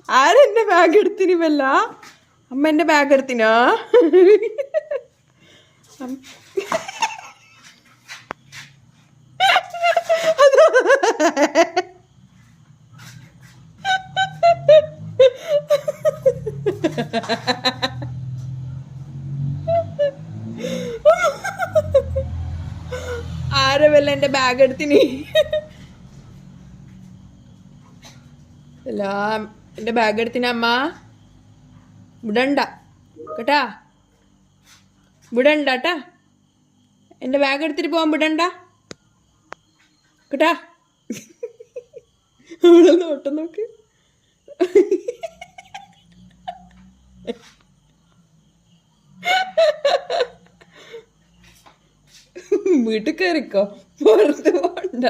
ആരെന്റെ bag എടുത്തിന് വല്ല അമ്മ എന്റെ ബാഗ് എടുത്തിനാ ആരെ വല്ല എന്റെ ബാഗ് എടുത്തിന് അല്ല എന്റെ ബാഗ് എടുത്തിന അമ്മ വിടണ്ട കേട്ടാ വിടണ്ട കേട്ടാ എന്റെ ബാഗ് എടുത്തിട്ട് പോവാൻ വിടണ്ട കേട്ടാ അവിടെ നോട്ടം നോക്ക് വീട്ടിൽ കയറിക്കോ പുറത്ത് പോണ്ട